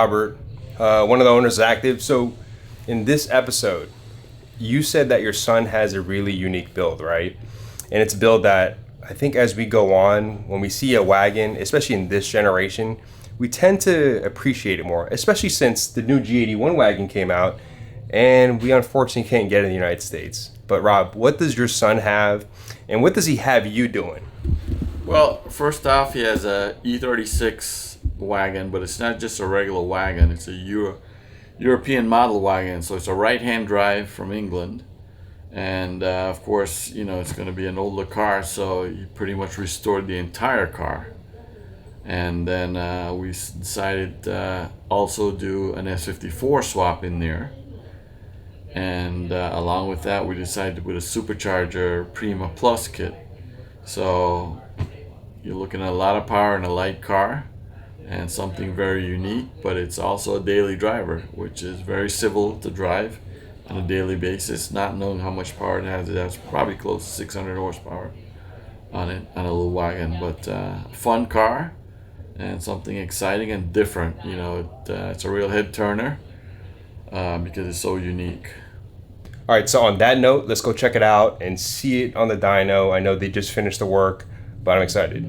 Robert, one of the owners of Active. So in this episode, you said that your son has a really unique build, right? And it's a build that I think as we go on, when we see a wagon, especially in this generation, we tend to appreciate it more, especially since the new G80 wagon came out and we unfortunately can't get it in the United States. But Rob, what does your son have and what does he have you doing? Well, first off, he has a E36 wagon, but it's not just a regular wagon. It's a European model wagon, so it's a right-hand drive from England. And of course, you know, it's going to be an older car, so he pretty much restored the entire car. And then we decided also do an S54 swap in there. And along with that, we decided to put a Supercharger Prima Plus kit. So you're looking at a lot of power in a light car and something very unique, but it's also a daily driver, which is very civil to drive on a daily basis, not knowing how much power it has. It has probably close to 600 horsepower on it, on a little wagon, but fun car and something exciting and different. You know, it's a real head turner because it's so unique. All right, so on that note, let's go check it out and see it on the dyno. I know they just finished the work, but I'm excited.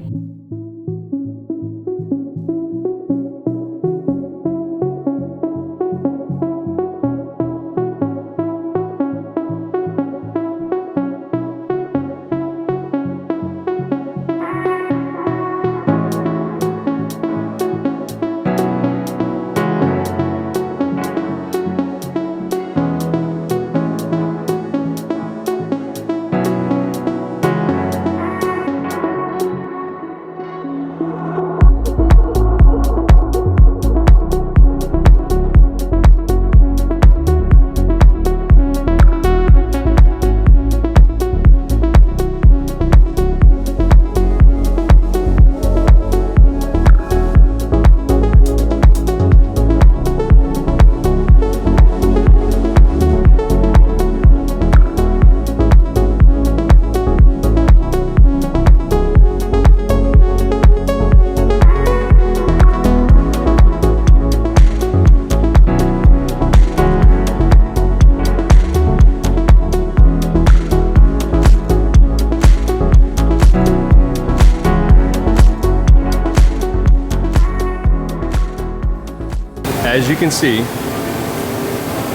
As you can see,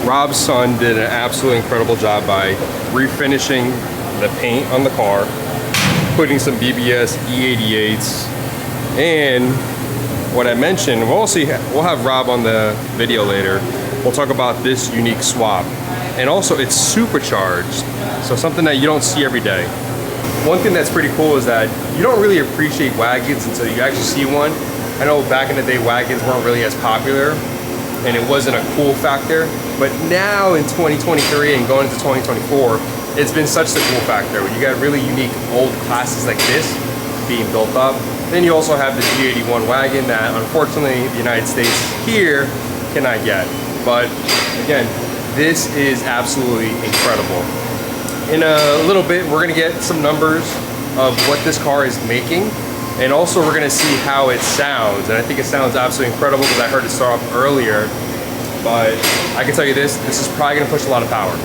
Rob's son did an absolutely incredible job by refinishing the paint on the car, putting some BBS E88s, and what I mentioned, we'll have Rob on the video later. We'll talk about this unique swap. And also it's supercharged, so something that you don't see every day. One thing that's pretty cool is that you don't really appreciate wagons until you actually see one. I know back in the day wagons weren't really as popular and it wasn't a cool factor, but now in 2023 and going into 2024, it's been such a cool factor. You got really unique old classes like this being built up. Then you also have the G80 wagon that unfortunately the United States here cannot get. But again, this is absolutely incredible. In a little bit, we're gonna get some numbers of what this car is making, and also we're gonna see how it sounds. And I think it sounds absolutely incredible because I heard it start off earlier, but I can tell you this is probably gonna push a lot of power.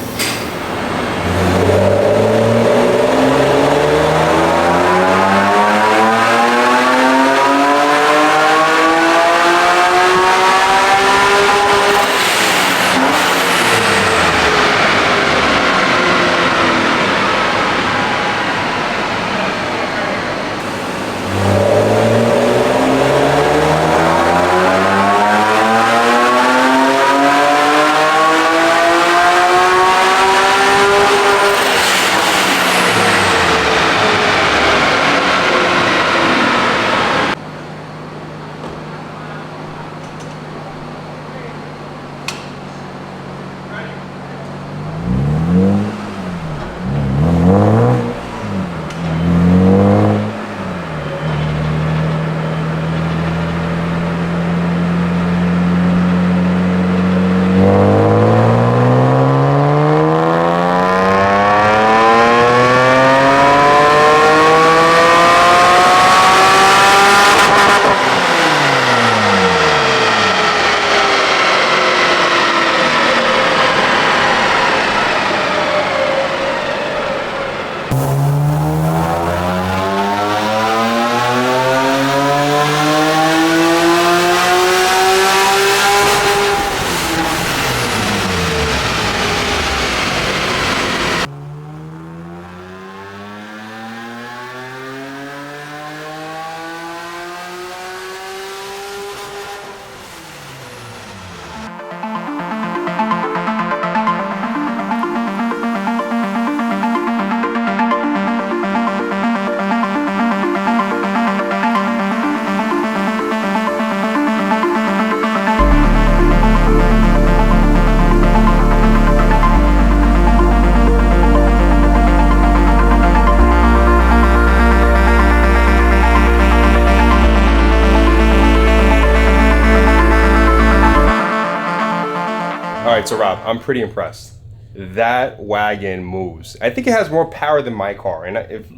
All right, so Rob, I'm pretty impressed. That wagon moves. I think it has more power than my car. And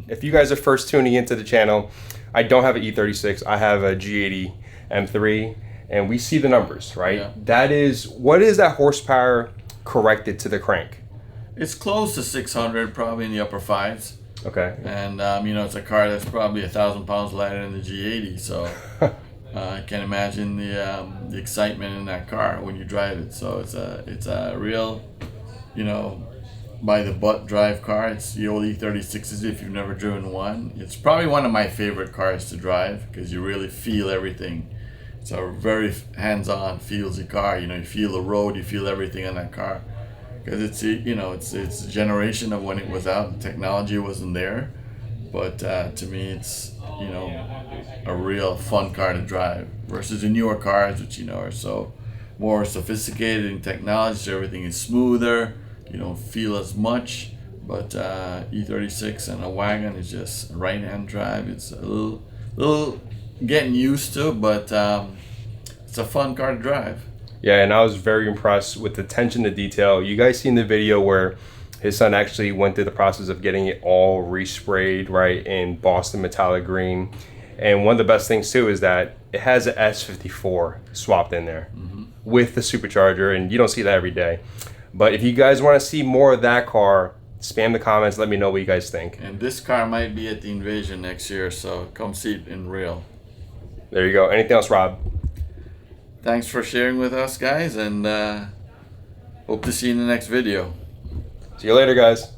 if you guys are first tuning into the channel, I don't have an E36. I have a G80 M3, and we see the numbers, right? Yeah. That is, what is that horsepower corrected to the crank? It's close to 600, probably in the upper fives. Okay. And you know, it's a car that's probably 1,000 pounds lighter than the G80, so I can imagine the excitement in that car when you drive it. So it's a real, you know, by the butt drive car. It's the old E36s if you've never driven one. It's probably one of my favorite cars to drive because you really feel everything. It's a very hands-on, feelsy car. You know, you feel the road, you feel everything in that car. Because it's, you know, it's a generation of when it was out. The technology wasn't there, but to me, it's, you know, a real fun car to drive versus the newer cars, which, you know, are so more sophisticated in technology. So everything is smoother. You don't feel as much. But E36 and a wagon is just right-hand drive. It's a little getting used to, but it's a fun car to drive. Yeah, and I was very impressed with the attention to detail. You guys seen the video where his son actually went through the process of getting it all resprayed, right, in Boston metallic green. And one of the best things too is that it has an S54 swapped in there with the supercharger, and you don't see that every day. But if you guys want to see more of that car, spam the comments, let me know what you guys think. And this car might be at the Invasion next year, so come see it in real. There you go. Anything else, Rob? Thanks for sharing with us, guys, and hope to see you in the next video. See you later, guys.